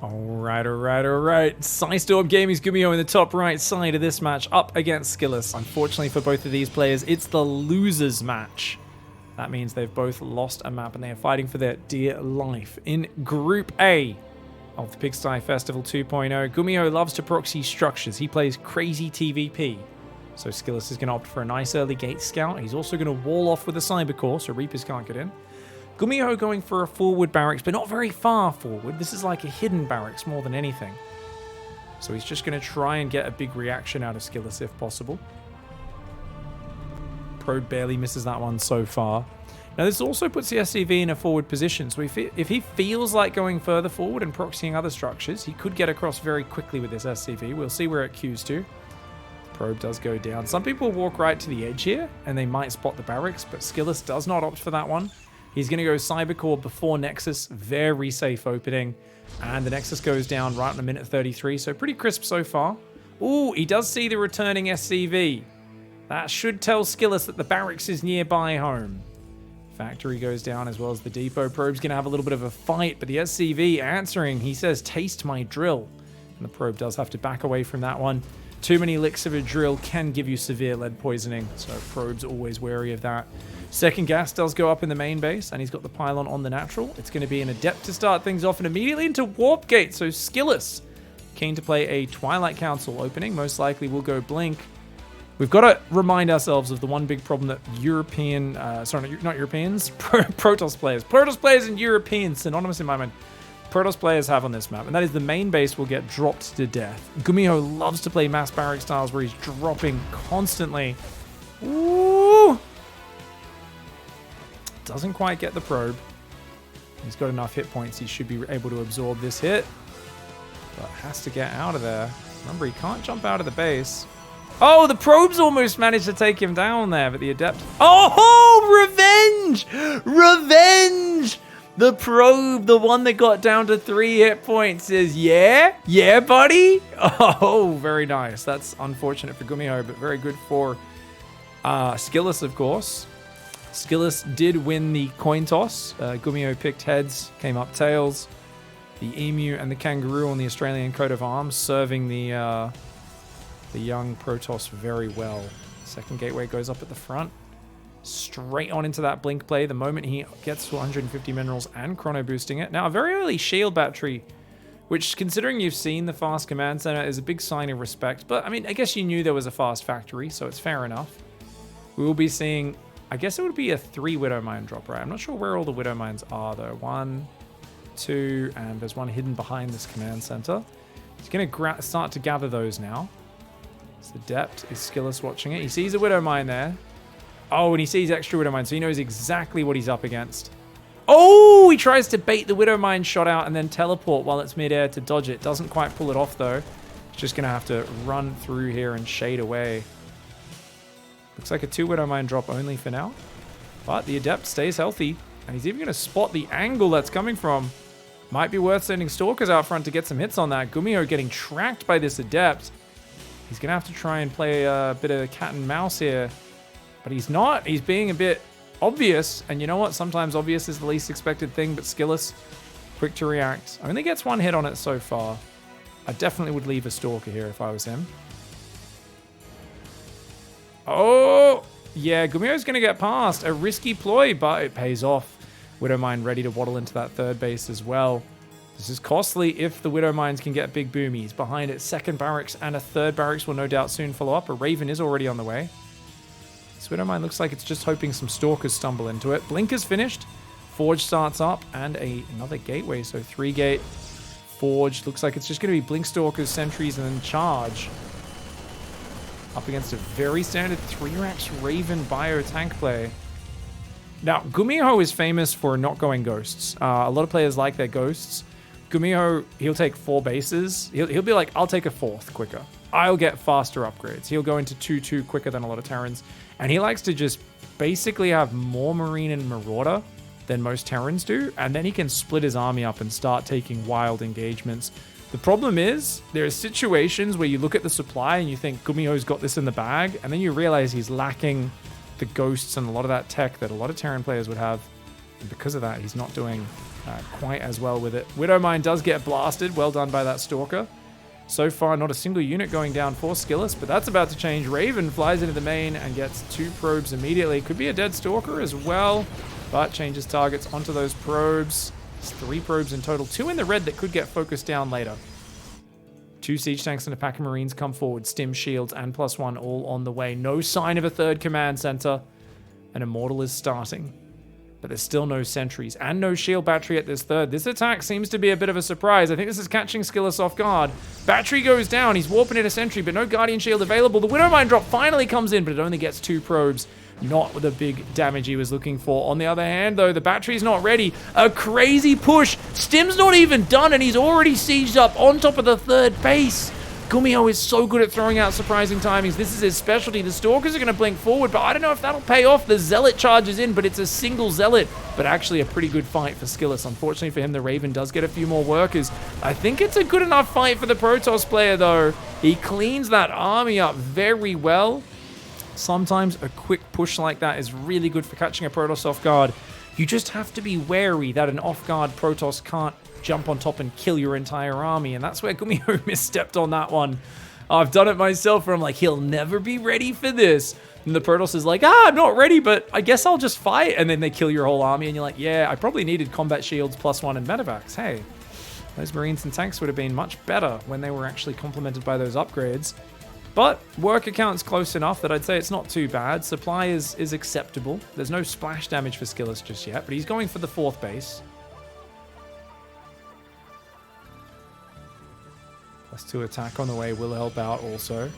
Alright. Psystorm Gaming's Gumiho in the top right side of this match up against Skillous. Unfortunately for both of these players, it's the losers match. That means they've both lost a map and they are fighting for their dear life. In Group A of the Pigsty Festival 2.0, Gumiho loves to proxy structures. He plays crazy TvP. So Skillous is going to opt for a nice early gate scout. He's also going to wall off with a cyber core so Reapers can't get in. Gumiho going for a forward barracks, but not very far forward. This is like a hidden barracks more than anything. So he's just going to try and get a big reaction out of Skillous if possible. Probe barely misses that one so far. Now this also puts the SCV in a forward position. So if he feels like going further forward and proxying other structures, he could get across very quickly with this SCV. We'll see where it queues to. The probe does go down. Some people walk right to the edge here and they might spot the barracks, but Skillous does not opt for that one. He's going to go Cybercore before Nexus. Very safe opening. And the Nexus goes down right in a minute 33. So pretty crisp so far. Ooh, he does see the returning SCV. That should tell Skillous that the barracks is nearby home. Factory goes down as well as the depot. Probe's going to have a little bit of a fight. But the SCV answering, he says, taste my drill. And the probe does have to back away from that one. Too many licks of a drill can give you severe lead poisoning. So probe's always wary of that. Second gas does go up in the main base, and he's got the pylon on the natural. It's going to be an adept to start things off, and immediately into warp gate. So Skillous, keen to play a Twilight Council opening. Most likely will go blink. We've got to remind ourselves of the one big problem that European, not Europeans, Protoss players and Europeans, synonymous in my mind, Protoss players have on this map, and that is the main base will get dropped to death. Gumiho loves to play mass barrack styles where he's dropping constantly. Ooh! Doesn't quite get the probe. He's got enough hit points. He should be able to absorb this hit. But has to get out of there. Remember, he can't jump out of the base. Oh, the probes almost managed to take him down there, but the adept... Oh, revenge! Revenge! The probe, the one that got down to 3 hit points is, yeah, buddy. Oh, very nice. That's unfortunate for Gumiho, but very good for Skillous, of course. Skillous did win the coin toss. Gumiho picked heads, came up tails. The emu and the kangaroo on the Australian coat of arms, serving the young Protoss very well. Second gateway goes up at the front. Straight on into that blink play the moment he gets to 150 minerals and chrono boosting it. Now, a very early shield battery, which, considering you've seen the fast command center, is a big sign of respect. But, I mean, I guess you knew there was a fast factory, so it's fair enough. We will be seeing... I guess it would be a 3 Widow Mine drop, right? I'm not sure where all the Widow Mines are, though. 1, 2, and there's one hidden behind this command center. He's going to start to gather those now. It's adept. Is Skillous watching it? He sees a Widow Mine there. Oh, and he sees extra Widow Mine, so he knows exactly what he's up against. Oh, he tries to bait the Widow Mine shot out and then teleport while it's midair to dodge it. Doesn't quite pull it off, though. He's just going to have to run through here and shade away. Looks like a 2 Widow Mine drop only for now. But the adept stays healthy. And he's even going to spot the angle that's coming from. Might be worth sending Stalkers out front to get some hits on that. Gumiho getting tracked by this adept. He's going to have to try and play a bit of cat and mouse here. But he's not. He's being a bit obvious. And you know what? Sometimes obvious is the least expected thing. But Skillous, quick to react. Only gets 1 hit on it so far. I definitely would leave a Stalker here if I was him. Oh, yeah, Gumiho's going to get past. A risky ploy, but it pays off. Widow Mine ready to waddle into that 3rd base as well. This is costly if the Widow Mines can get big boomies. Behind it, 2nd barracks and a 3rd barracks will no doubt soon follow up. A Raven is already on the way. This Widow Mine looks like it's just hoping some Stalkers stumble into it. Blinker's finished. Forge starts up and another gateway. So 3 gate. Forge. Looks like it's just going to be Blink Stalkers, Sentries, and then Charge. Up against a very standard 3-Rax Raven bio tank play. Now, Gumiho is famous for not going ghosts. A lot of players like their ghosts. Gumiho, he'll take 4 bases. He'll be like, I'll take a 4th quicker. I'll get faster upgrades. He'll go into 2-2 quicker than a lot of Terrans. And he likes to just basically have more Marine and Marauder than most Terrans do. And then he can split his army up and start taking wild engagements. The problem is, there are situations where you look at the supply and you think Gumiho's got this in the bag, and then you realize he's lacking the ghosts and a lot of that tech that a lot of Terran players would have. And because of that, he's not doing quite as well with it. Widowmine does get blasted. Well done by that Stalker. So far, not a single unit going down for Skillous, but that's about to change. Raven flies into the main and gets 2 probes immediately. Could be a dead Stalker as well, but changes targets onto those probes. It's 3 probes in total. 2 in the red that could get focused down later. 2 siege tanks and a pack of marines come forward. Stim, shields, and +1 all on the way. No sign of a 3rd command center. An Immortal is starting. But there's still no sentries and no shield battery at this 3rd. This attack seems to be a bit of a surprise. I think this is catching Skillous off guard. Battery goes down. He's warping in a sentry, but no Guardian Shield available. The Widowmine drop finally comes in, but it only gets 2 probes. Not the big damage he was looking for. On the other hand, though, the battery's not ready. A crazy push. Stim's not even done, and he's already sieged up on top of the 3rd base. Gumiho is so good at throwing out surprising timings. This is his specialty. The Stalkers are going to blink forward, but I don't know if that'll pay off. The Zealot charges in, but it's a single Zealot. But actually a pretty good fight for Skillous. Unfortunately for him, the Raven does get a few more workers. I think it's a good enough fight for the Protoss player, though. He cleans that army up very well. Sometimes a quick push like that is really good for catching a Protoss off guard. You just have to be wary that an off-guard Protoss can't jump on top and kill your entire army, and that's where Gumiho misstepped on that one. I've done it myself where I'm like, he'll never be ready for this. And the Protoss is like, I'm not ready, but I guess I'll just fight. And then they kill your whole army, and you're like, yeah, I probably needed combat shields +1 and medevacs. Hey, those marines and tanks would have been much better when they were actually complemented by those upgrades. But worker count's close enough that I'd say it's not too bad. Supply is acceptable. There's no splash damage for Skillous just yet, but he's going for the 4th base. +2 attack on the way will help out also.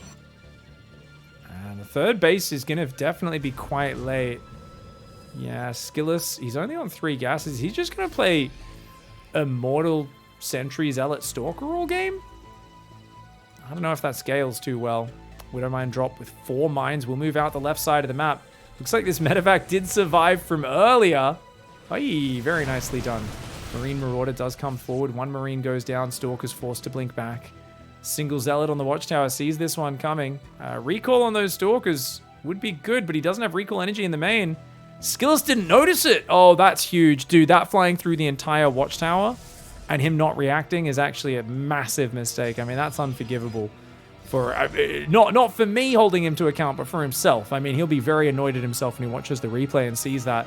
And the 3rd base is going to definitely be quite late. Yeah, Skillous, he's only on 3 gases. He's just going to play Immortal Sentry Zealot Stalker all game? I don't know if that scales too well. Widowmine drop with 4 mines. We'll move out the left side of the map. Looks like this medevac did survive from earlier. Aye, very nicely done. Marine Marauder does come forward. 1 Marine goes down. Stalker's forced to blink back. Single Zealot on the Watchtower sees this one coming. Recall on those Stalkers would be good, but he doesn't have recall energy in the main. Skillous didn't notice it. Oh, that's huge. Dude, that flying through the entire Watchtower and him not reacting is actually a massive mistake. I mean, that's unforgivable. For not for me holding him to account, but for himself. I mean, he'll be very annoyed at himself when he watches the replay and sees that.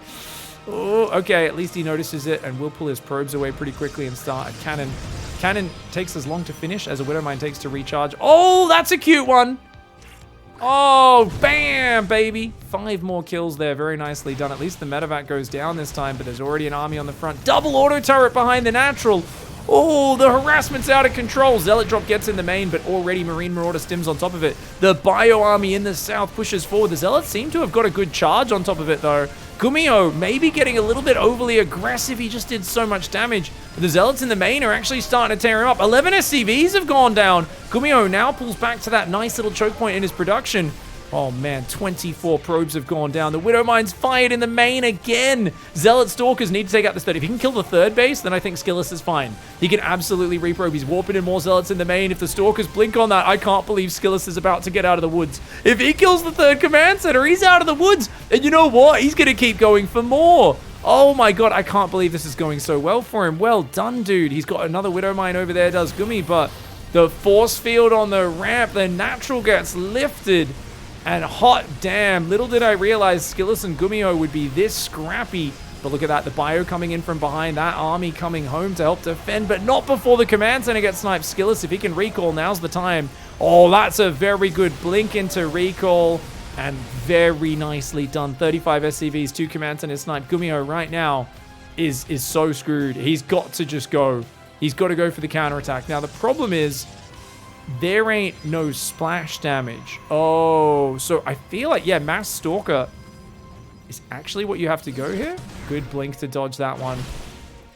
Oh, okay, at least he notices it and will pull his probes away pretty quickly and start a cannon. Cannon takes as long to finish as a Widowmine takes to recharge. Oh, that's a cute one. Oh, bam, baby. 5 more kills there. Very nicely done. At least the medevac goes down this time, but there's already an army on the front. Double auto turret behind the natural. Oh, the harassment's out of control. Zealot drop gets in the main, but already Marine Marauder stims on top of it. The bio army in the south pushes forward. The Zealots seem to have got a good charge on top of it, though. Gumiho maybe getting a little bit overly aggressive. He just did so much damage. But the Zealots in the main are actually starting to tear him up. 11 SCVs have gone down. Gumiho now pulls back to that nice little choke point in his production. Oh man, 24 probes have gone down. The Widowmine's fired in the main again. Zealot Stalkers need to take out this 3rd. If he can kill the 3rd base, then I think Skillous is fine. He can absolutely reprobe. He's warping in more Zealots in the main. If the Stalkers blink on that, I can't believe Skillous is about to get out of the woods. If he kills the 3rd command center, he's out of the woods. And you know what? He's going to keep going for more. Oh my god, I can't believe this is going so well for him. Well done, dude. He's got another Widowmine over there, does Gumi, but the force field on the ramp, the natural gets lifted. And hot damn, little did I realize Skillous and Gumiho would be this scrappy. But look at that, the bio coming in from behind, that army coming home to help defend, but not before the command center gets sniped. Skillous, if he can recall, now's the time. Oh, that's a very good blink into recall. And very nicely done. 35 SCVs, 2 command centers sniped. Gumiho right now is so screwed. He's got to just go. He's got to go for the counterattack. Now, the problem is, there ain't no splash damage. Oh, so I feel like, yeah, Mass Stalker is actually what you have to go here. Good blink to dodge that one.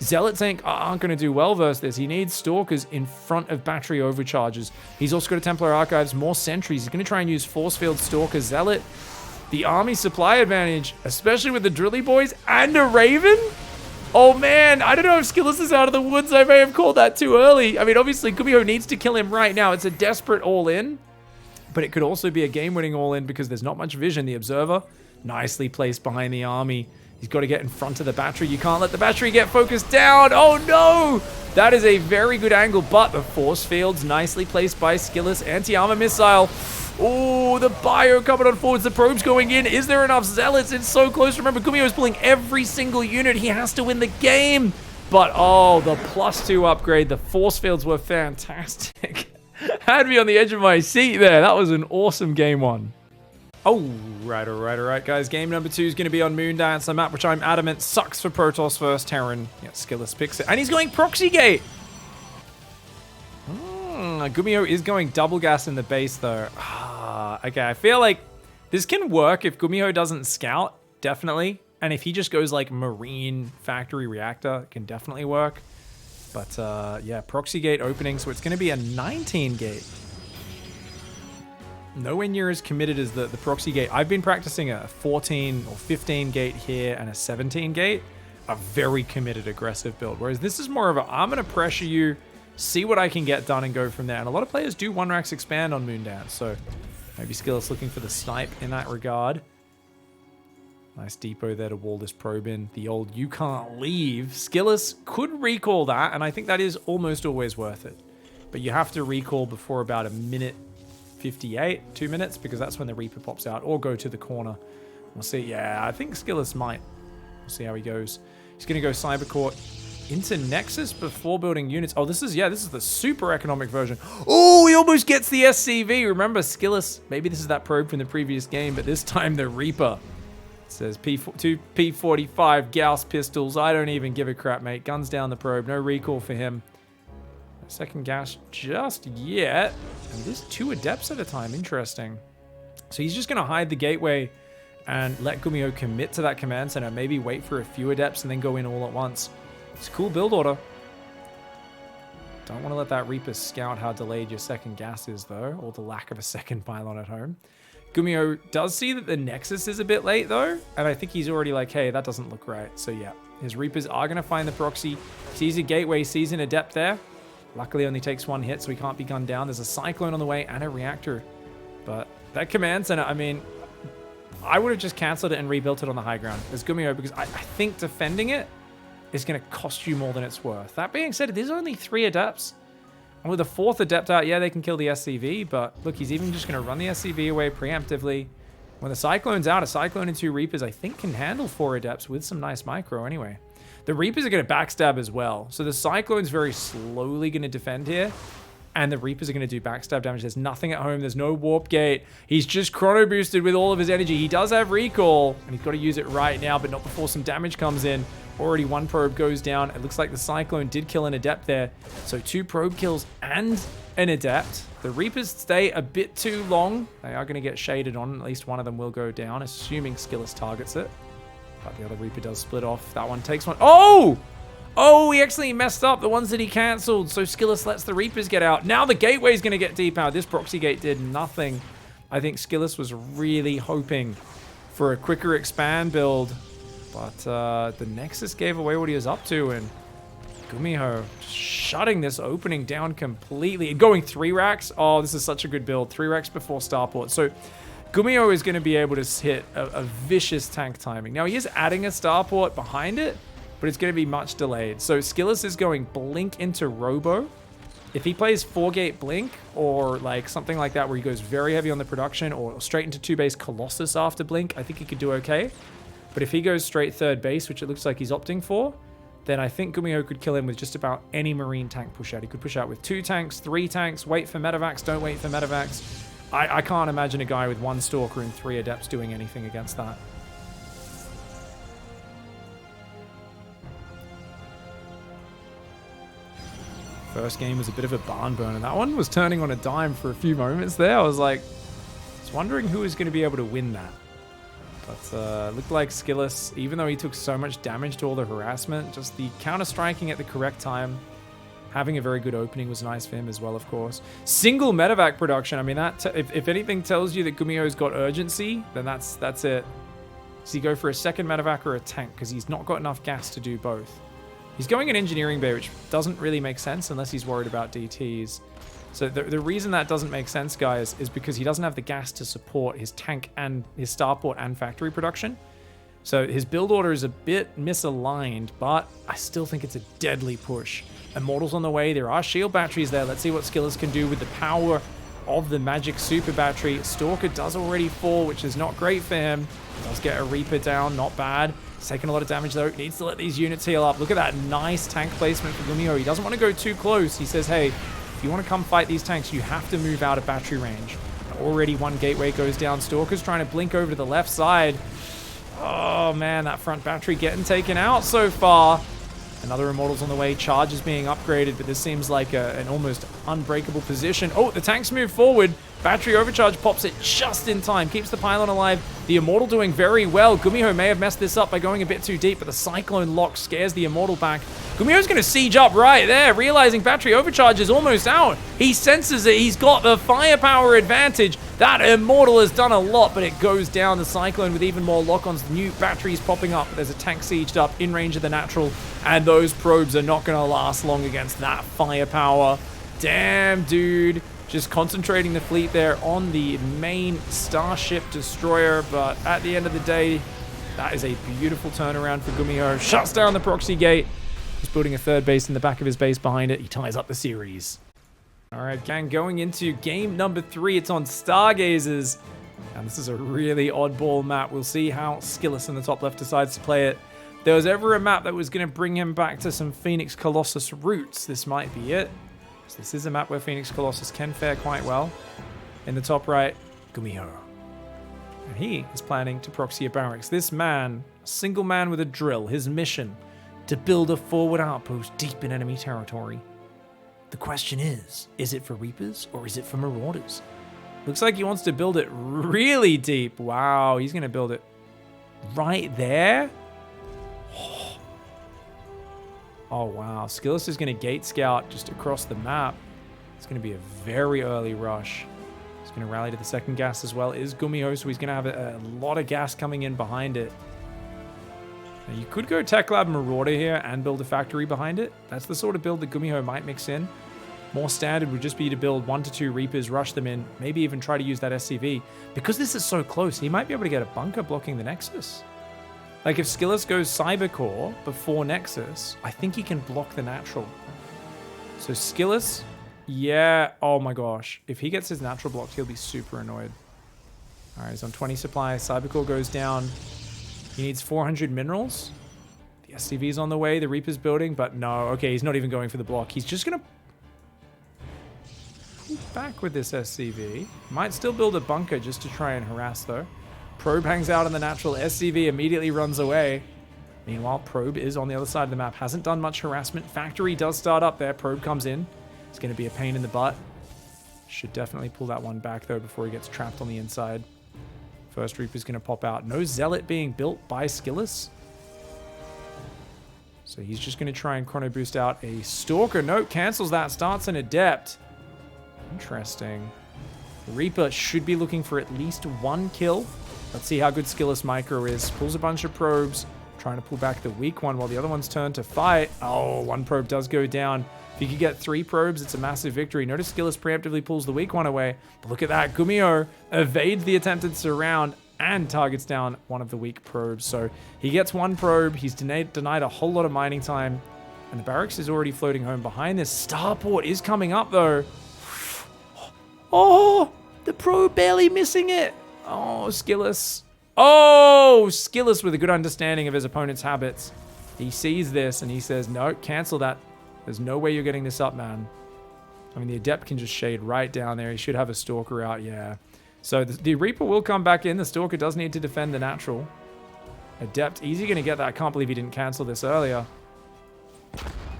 Zealot tank aren't going to do well versus this. He needs Stalkers in front of battery overcharges. He's also got a Templar Archives, more sentries. He's going to try and use Force Field Stalker Zealot. The army supply advantage, especially with the Drilly Boys and a Raven. Oh man, I don't know if Skillous is out of the woods. I may have called that too early. I mean, obviously, Gumiho needs to kill him right now. It's a desperate all-in, but it could also be a game-winning all-in because there's not much vision. The Observer, nicely placed behind the army. He's got to get in front of the battery. You can't let the battery get focused down. Oh, no. That is a very good angle, but the force fields nicely placed by Skillous. Anti-armor missile. Oh, the bio coming on forwards. The probe's going in. Is there enough zealots? It's so close. Remember, Gumiho is pulling every single unit. He has to win the game. But, oh, the +2 upgrade. The force fields were fantastic. Had me on the edge of my seat there. That was an awesome game one. Oh, all right, guys. Game number 2 is going to be on Moondance, a map which I'm adamant sucks for Protoss versus Terran. Yeah, Skillous picks it. And he's going Proxy Gate. Gumiho is going double gas in the base, though. Okay, I feel like this can work if Gumiho doesn't scout, definitely. And if he just goes like Marine Factory Reactor, it can definitely work. But yeah, Proxy Gate opening, so it's going to be a 19 gate. Nowhere near as committed as the Proxy Gate. I've been practicing a 14 or 15 gate here and a 17 gate. A very committed, aggressive build. Whereas this is more of a, I'm going to pressure you, see what I can get done and go from there. And a lot of players do one racks expand on Moondance. So maybe Skillous looking for the snipe in that regard. Nice depot there to wall this probe in. The old you can't leave. Skillous could recall that, and I think that is almost always worth it. But you have to recall before about a minute 58, 2 minutes, because that's when the Reaper pops out, or go to the corner. We'll see. Yeah, I think Skillous might. We'll see how he goes. He's going to go Cybercourt into Nexus before building units. Oh, this is the super economic version. Oh, he almost gets the SCV. Remember, Skillous, maybe this is that probe from the previous game, but this time the Reaper. It says two P45 Gauss pistols. I don't even give a crap, mate. Guns down the probe. No recall for him. Second gas just yet. And there's 2 adepts at a time. Interesting. So he's just going to hide the gateway and let Gumiho commit to that command center. Maybe wait for a few adepts and then go in all at once. It's a cool build order. Don't want to let that Reaper scout how delayed your second gas is, though, or the lack of a second pylon at home. Gumiho does see that the Nexus is a bit late, though, and I think he's already like, hey, that doesn't look right. So yeah, his Reapers are going to find the proxy. Sees a gateway, sees an adept there. Luckily only takes 1 hit, so he can't be gunned down. There's a Cyclone on the way and a reactor. But that command center, I mean, I would have just cancelled it and rebuilt it on the high ground as Gumiho, because I think defending it is going to cost you more than it's worth. That being said, there's only 3 adepts. And with a 4th adept out, yeah, they can kill the SCV, but look, he's even just going to run the SCV away preemptively. When the Cyclone's out, a Cyclone and 2 Reapers, I think, can handle 4 adepts with some nice micro anyway. The Reapers are going to backstab as well. So the Cyclone's very slowly going to defend here. And the Reapers are going to do backstab damage. There's nothing at home. There's no warp gate. He's just chrono boosted with all of his energy. He does have recall. And he's got to use it right now, but not before some damage comes in. Already 1 probe goes down. It looks like the Cyclone did kill an adept there. So 2 probe kills and an adept. The Reapers stay a bit too long. They are going to get shaded on. At least one of them will go down, assuming Skillous targets it. But the other Reaper does split off. That one takes one. Oh! Oh, he actually messed up the ones that he cancelled. So Skillous lets the Reapers get out. Now the gateway's going to get depowered. This proxy gate did nothing. I think Skillous was really hoping for a quicker expand build. But the Nexus gave away what he was up to. And Gumiho shutting this opening down completely. And going 3 racks. Oh, this is such a good build. 3 racks before Starport. So Gumiho is going to be able to hit a vicious tank timing. Now, he is adding a Starport behind it, but it's going to be much delayed. So Skillous is going Blink into Robo. If he plays 4-gate Blink or like something like that where he goes very heavy on the production or straight into 2-base Colossus after Blink, I think he could do okay. But if he goes straight 3rd base, which it looks like he's opting for, then I think Gumiho could kill him with just about any Marine tank push out. He could push out with 2 tanks, 3 tanks, wait for medevacs, don't wait for medevacs. I can't imagine a guy with 1 Stalker and 3 Adepts doing anything against that. First game was a bit of a barn burner. That one was turning on a dime for a few moments there. I was wondering who was going to be able to win that. But looked like Skillous, even though he took so much damage to all the harassment, just the counter-striking at the correct time, having a very good opening was nice for him as well, of course. Single medevac production. I mean, that if anything tells you that Gumiho's got urgency, then that's it. Does he go for a second medevac or a tank? Because he's not got enough gas to do both. He's going an engineering bay, which doesn't really make sense unless he's worried about DTs. So the reason that doesn't make sense, guys, is because he doesn't have the gas to support his tank and his starport and factory production. So his build order is a bit misaligned, but I still think it's a deadly push. Immortals on the way. There are shield batteries there. Let's see what Skillous can do with the power of the magic super battery. Stalker does already fall, which is not great for him. Does get a Reaper down, not bad. He's taking a lot of damage though. Needs to let these units heal up. Look at that nice tank placement for Gumiho. He doesn't want to go too close. He says, hey, if you want to come fight these tanks, you have to move out of battery range. Already one gateway goes down. Stalker's trying to blink over to the left side. Oh man, that front battery getting taken out so far. Another Immortal's on the way. Charge is being upgraded, but this seems like an almost unbreakable position. Oh, the tanks move forward. Battery overcharge pops it just in time. Keeps the pylon alive. The Immortal doing very well. Gumiho may have messed this up by going a bit too deep, but the Cyclone lock scares the Immortal back. Gumiho's going to siege up right there, realizing battery overcharge is almost out. He senses it. He's got the firepower advantage. That Immortal has done a lot, but it goes down. The Cyclone with even more lock-ons. New batteries popping up. There's a tank sieged up in range of the natural, and those probes are not going to last long against that firepower. Damn, dude. Just concentrating the fleet there on the main Starship Destroyer, but at the end of the day, that is a beautiful turnaround for Gumiho. Shuts down the proxy gate. He's building a third base in the back of his base behind it. He ties up the series. All right, gang, going into game number 3. It's on Stargazers. And this is a really oddball map. We'll see how Skillous in the top left decides to play it. If there was ever a map that was going to bring him back to some Phoenix Colossus roots, this might be it. So this is a map where Phoenix Colossus can fare quite well. In the top right, Gumiho. And he is planning to proxy a barracks. This man, a single man with a drill, his mission, to build a forward outpost deep in enemy territory. The question is it for Reapers or is it for Marauders? Looks like he wants to build it really deep. Wow, he's going to build it right there. Oh, wow. Skillous is going to gate scout just across the map. It's going to be a very early rush. He's going to rally to the second gas as well. It is Gumiho, so he's going to have a lot of gas coming in behind it. Now, you could go Tech Lab Marauder here and build a factory behind it. That's the sort of build that Gumiho might mix in. More standard would just be to build 1 to 2 Reapers, rush them in, maybe even try to use that SCV. Because this is so close, he might be able to get a bunker blocking the Nexus. Like, if Skillous goes Cybercore before Nexus, I think he can block the natural. So Skillous, yeah, oh my gosh. If he gets his natural blocked, he'll be super annoyed. All right, he's on 20 supply. Cybercore goes down. He needs 400 minerals. The SCV's on the way. The Reaper's building, but no. Okay, he's not even going for the block. He's just going to pull back with this SCV. Might still build a bunker just to try and harass, though. Probe hangs out on the natural. SCV immediately runs away. Meanwhile, Probe is on the other side of the map. Hasn't done much harassment. Factory does start up there. Probe comes in. It's going to be a pain in the butt. Should definitely pull that one back, though, before he gets trapped on the inside. First Reaper's going to pop out. No Zealot being built by Skillous. So he's just going to try and chrono boost out a Stalker. Nope, cancels that. Starts an Adept. Interesting. Reaper should be looking for at least 1 kill. Let's see how good Skillous Micro is. Pulls a bunch of probes, trying to pull back the weak one while the other one's turned to fight. Oh, 1 probe does go down. If you could get 3 probes, it's a massive victory. Notice Skillous preemptively pulls the weak one away. But look at that. Gumiho evades the attempted surround and targets down one of the weak probes. So he gets 1 probe. He's denied a whole lot of mining time. And the barracks is already floating home behind this. Starport is coming up, though. Oh, the probe barely missing it. Oh, Skillous. Oh, Skillous with a good understanding of his opponent's habits. He sees this and he says, no, cancel that. There's no way you're getting this up, man. I mean, the Adept can just shade right down there. He should have a Stalker out, yeah. So the Reaper will come back in. The Stalker does need to defend the natural. Adept, easy going to get that. I can't believe he didn't cancel this earlier.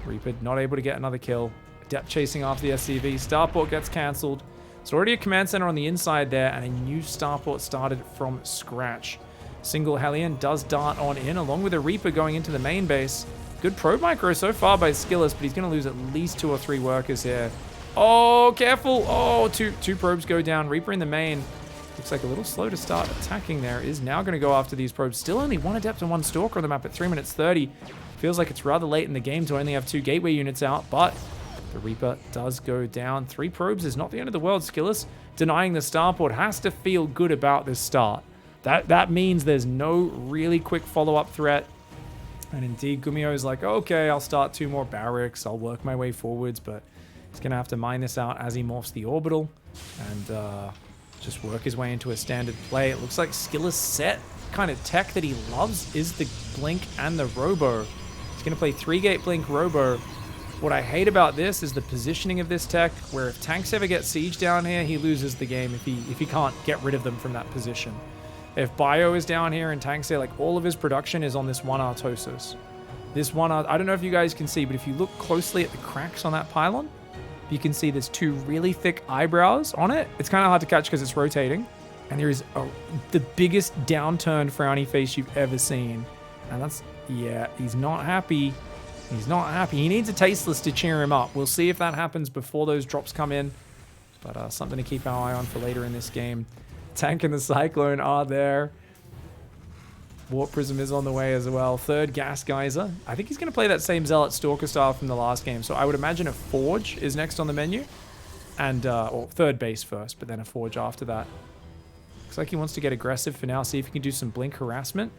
Reaper not able to get another kill. Adept chasing after the SCV. Starport gets cancelled. It's already a command center on the inside there, and a new Starport started from scratch. Single Hellion does dart on in, along with a Reaper going into the main base. Good probe micro so far by Skillous, but he's going to lose at least 2 or 3 workers here. Oh, careful. Oh, two probes go down. Reaper in the main. Looks like a little slow to start attacking there. Is now going to go after these probes. Still only 1 Adept and 1 Stalker on the map at 3 minutes 30. Feels like it's rather late in the game to only have 2 Gateway units out, but the Reaper does go down. 3 probes is not the end of the world. Skillous denying the Starport has to feel good about this start. That means there's no really quick follow-up threat. And indeed, Gumiho is like, okay, I'll start 2 more barracks. I'll work my way forwards, but he's going to have to mine this out as he morphs the orbital and just work his way into a standard play. It looks like Skillous set kind of tech that he loves is the Blink and the Robo. He's going to play 3-gate Blink Robo. What I hate about this is the positioning of this tech, where if tanks ever get siege down here, he loses the game if he can't get rid of them from that position. If Bio is down here and tanks there, like all of his production is on this 1 Artosis. This 1 I don't know if you guys can see, but if you look closely at the cracks on that pylon, you can see there's 2 really thick eyebrows on it. It's kind of hard to catch because it's rotating. And there is the biggest downturned frowny face you've ever seen. And that's, yeah, he's not happy. He's not happy. He needs a Tasteless to cheer him up. We'll see if that happens before those drops come in. But something to keep our eye on for later in this game. Tank and the Cyclone are there. Warp Prism is on the way as well. 3rd Gas Geyser. I think he's going to play that same Zealot Stalker style from the last game. So I would imagine a Forge is next on the menu. And, or 3rd base first, but then a Forge after that. Looks like he wants to get aggressive for now. See if he can do some Blink harassment.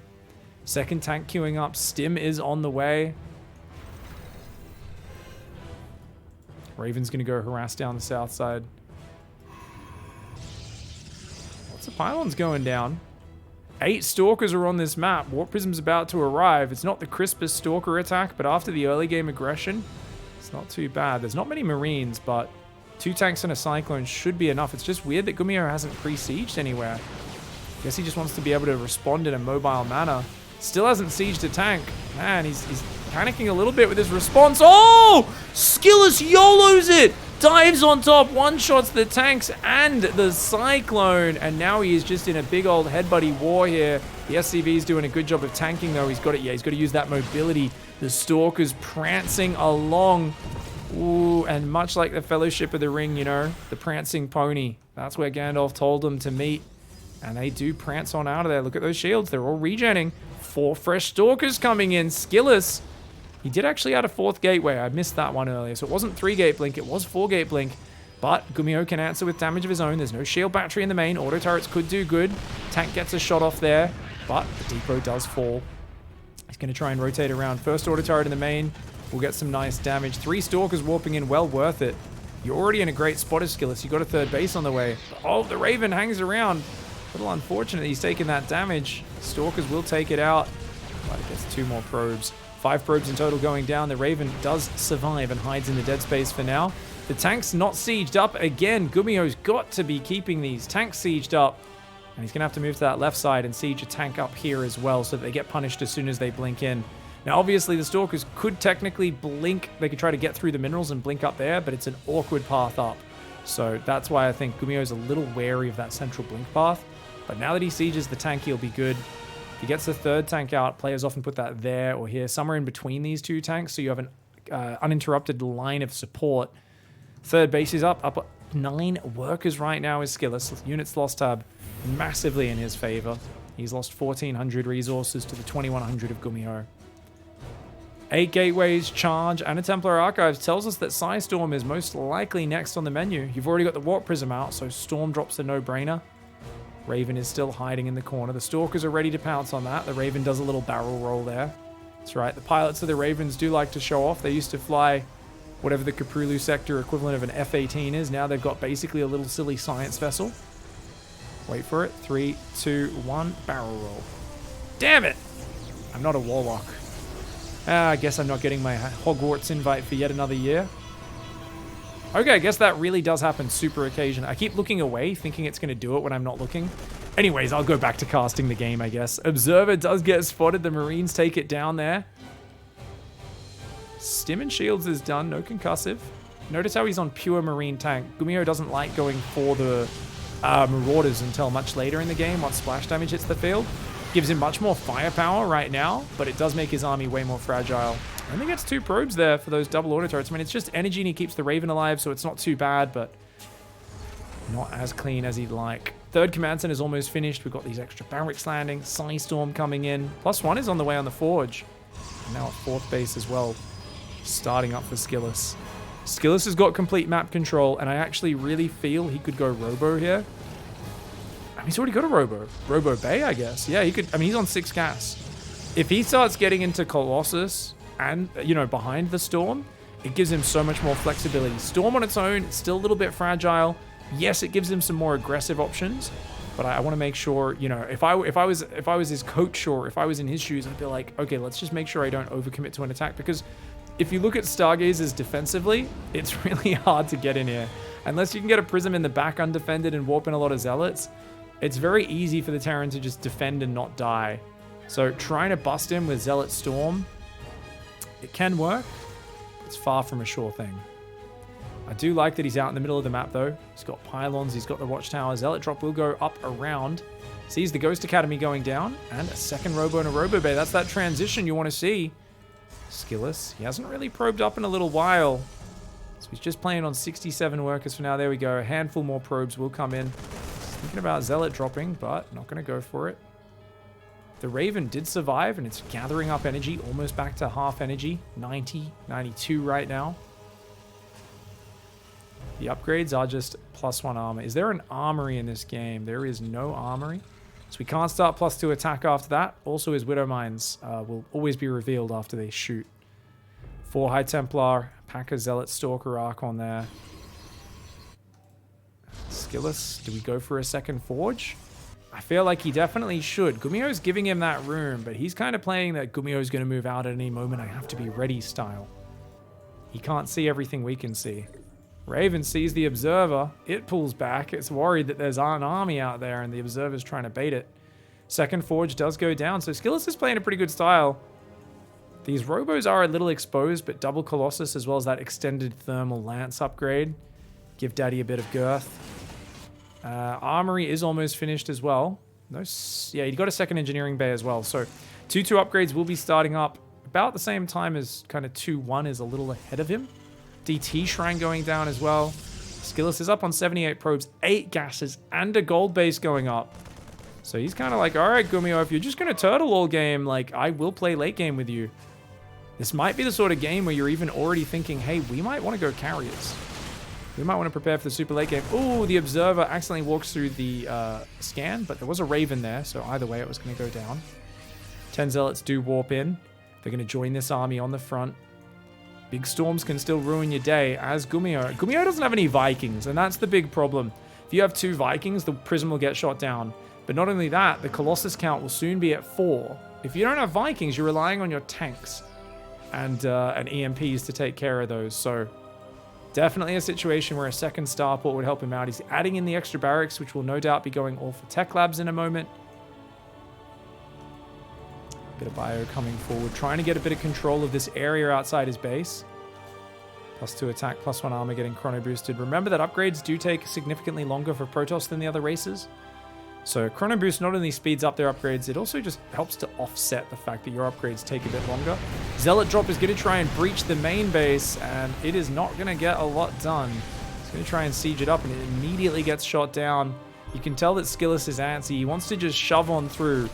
2nd tank queuing up. Stim is on the way. Raven's going to go harass down the south side. Lots of pylons going down. 8 Stalkers are on this map. Warp Prism's about to arrive. It's not the crispest Stalker attack, but after the early game aggression, it's not too bad. There's not many Marines, but 2 tanks and a Cyclone should be enough. It's just weird that Gumiho hasn't pre-sieged anywhere. Guess he just wants to be able to respond in a mobile manner. Still hasn't sieged a tank. Man, he's panicking a little bit with his response. Oh! Skillous YOLOs it! Dives on top, one-shots the tanks and the Cyclone. And now he is just in a big old headbutty war here. The SCV is doing a good job of tanking, though. He's got to use that mobility. The Stalker's prancing along. Ooh, and much like the Fellowship of the Ring, you know, the prancing pony. That's where Gandalf told them to meet. And they do prance on out of there. Look at those shields. They're all regenning. 4 fresh Stalkers coming in. Skillous. He did actually add a 4th gateway. I missed that one earlier. So it wasn't 3-gate Blink. It was 4-gate Blink. But Gumiho can answer with damage of his own. There's no shield battery in the main. Auto turrets could do good. Tank gets a shot off there. But the depot does fall. He's going to try and rotate around. First auto turret in the main. We'll get some nice damage. 3 Stalkers warping in. Well worth it. You're already in a great spot as Skillous. You got a 3rd base on the way. Oh, the Raven hangs around. A little unfortunate he's taking that damage. Stalkers will take it out. But it gets 2 more probes. 5 probes in total going down. The Raven does survive and hides in the dead space for now. The tank's not sieged up again. Gumiho's got to be keeping these tanks sieged up. And he's going to have to move to that left side and siege a tank up here as well so that they get punished as soon as they blink in. Now, obviously, the Stalkers could technically blink. They could try to get through the minerals and blink up there, but it's an awkward path up. So that's why I think Gumiho's a little wary of that central blink path. But now that he sieges the tank, he'll be good. If he gets the 3rd tank out, players often put that there or here, somewhere in between these 2 tanks, so you have an uninterrupted line of support. 3rd base is up 9 workers right now is Skillous. Units lost tab massively in his favor. He's lost 1,400 resources to the 2,100 of Gumiho. 8 gateways, charge, and a Templar Archives tells us that Psystorm is most likely next on the menu. You've already got the Warp Prism out, so Storm drops a no-brainer. Raven is still hiding in the corner. The Stalkers are ready to pounce on that. The Raven does a little barrel roll there. That's right. The pilots of the Ravens do like to show off. They used to fly whatever the Caprulu sector equivalent of an F-18 is. Now they've got basically a little silly science vessel. Wait for it. 3, 2, 1. Barrel roll. Damn it! I'm not a Warlock. I guess I'm not getting my Hogwarts invite for yet another year. Okay, I guess that really does happen super occasionally. I keep looking away, thinking it's going to do it when I'm not looking. Anyways, I'll go back to casting the game, I guess. Observer does get spotted. The Marines take it down there. Stim and Shields is done. No concussive. Notice how he's on pure Marine tank. Gumiho doesn't like going for the Marauders until much later in the game once splash damage hits the field. Gives him much more firepower right now, but it does make his army way more fragile. I think it's 2 probes there for those double auto turrets. I mean, it's just energy and he keeps the Raven alive, so it's not too bad, but not as clean as he'd like. 3rd command center is almost finished. We've got these extra barracks landing. Psystorm coming in. +1 is on the way on the Forge. And now at 4th base as well. Starting up for Skillous. Skillous has got complete map control, and I actually really feel he could go Robo here. He's already got a Robo Bay, I guess. Yeah, he could. I mean, he's on 6 gas. If he starts getting into Colossus and, you know, behind the Storm, it gives him so much more flexibility. Storm on its own, it's still a little bit fragile. Yes, it gives him some more aggressive options, but I want to make sure, you know, if I was his coach or if I was in his shoes, I'd be like, okay, let's just make sure I don't overcommit to an attack, because if you look at Stargazers defensively, it's really hard to get in here. Unless you can get a Prism in the back undefended and warp in a lot of Zealots, it's very easy for the Terran to just defend and not die. So trying to bust him with Zealot Storm, it can work. It's far from a sure thing. I do like that he's out in the middle of the map, though. He's got pylons, he's got the watchtower. Zealot drop will go up around. Sees the Ghost Academy going down, and a second Robo and a Robo Bay. That's that transition you want to see. Skillous, he hasn't really probed up in a little while. So he's just playing on 67 workers for now. There we go. A handful more probes will come in. Thinking about Zealot dropping, but not going to go for it. The Raven did survive, and it's gathering up energy, almost back to half energy. 90, 92 right now. The upgrades are just +1 armor. Is there an armory in this game? There is no armory. So we can't start +2 attack after that. Also, his Widow Mines will always be revealed after they shoot. 4 High Templar, Packer, Zealot, Stalker, Archon there. Skillous, do we go for a second Forge? I feel like he definitely should. Gumiho's giving him that room, but he's kind of playing that Gumiho's going to move out at any moment. I have to be ready style. He can't see everything we can see. Raven sees the Observer. It pulls back. It's worried that there's an army out there, and the Observer's trying to bait it. Second Forge does go down, so Skillous is playing a pretty good style. These Robos are a little exposed, but double Colossus as well as that extended Thermal Lance upgrade give Daddy a bit of girth. Armory is almost finished as well. Yeah, he got a second Engineering Bay as well. So 2-2 upgrades will be starting up about the same time as kind of 2-1 is a little ahead of him. DT Shrine going down as well. Skillous is up on 78 probes, 8 gases, and a gold base going up. So he's kind of like, all right, Gumiho, if you're just going to turtle all game, like, I will play late game with you. This might be the sort of game where you're even already thinking, hey, we might want to go carriers. We might want to prepare for the super late game. Ooh, the Observer accidentally walks through the scan, but there was a Raven there, so either way it was going to go down. 10 Zealots do warp in. They're going to join this army on the front. Big storms can still ruin your day, as Gumiho. Gumiho doesn't have any Vikings, and that's the big problem. If you have 2 Vikings, the Prism will get shot down. But not only that, the Colossus count will soon be at 4. If you don't have Vikings, you're relying on your tanks and EMPs to take care of those, so... Definitely a situation where a second starport would help him out. He's adding in the extra barracks, which will no doubt be going all for tech labs in a moment. Bit of bio coming forward, trying to get a bit of control of this area outside his base. +2 attack, +1 armor getting chrono boosted. Remember that upgrades do take significantly longer for Protoss than the other races. So chrono boost not only speeds up their upgrades, it also just helps to offset the fact that your upgrades take a bit longer. Zealot drop is going to try and breach the main base, and it is not going to get a lot done. It's going to try and siege it up, and it immediately gets shot down. You can tell that Skillous is antsy. He wants to just shove on through.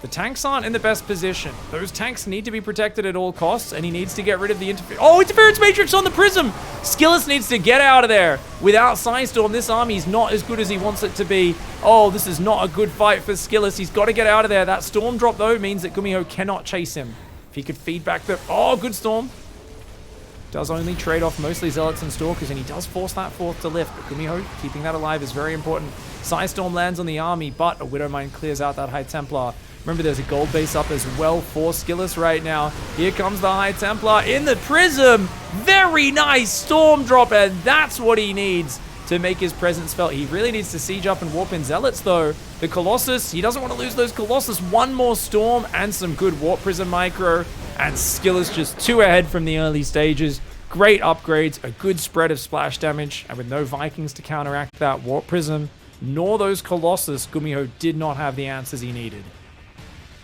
The tanks aren't in the best position. Those tanks need to be protected at all costs, and he needs to get rid of the interference. Oh, interference matrix on the Prism! Skillous needs to get out of there. Without Psystorm, this army is not as good as he wants it to be. Oh, this is not a good fight for Skillous. He's got to get out of there. That Storm drop, though, means that Gumiho cannot chase him. If he could feed back the... Oh, good Storm. Does only trade off mostly Zealots and Stalkers, and he does force that 4th to lift. But Gumiho, keeping that alive is very important. Psystorm lands on the army, but a Widow Mine clears out that High Templar. Remember, there's a gold base up as well for Skillous right now. Here comes the High Templar in the Prism. Very nice Storm drop, and that's what he needs to make his presence felt. He really needs to siege up and warp in Zealots, though. The Colossus, he doesn't want to lose those Colossus. One more Storm and some good Warp Prism micro. And Skillous just 2 ahead from the early stages. Great upgrades, a good spread of splash damage, and with no Vikings to counteract that Warp Prism, nor those Colossus, Gumiho did not have the answers he needed.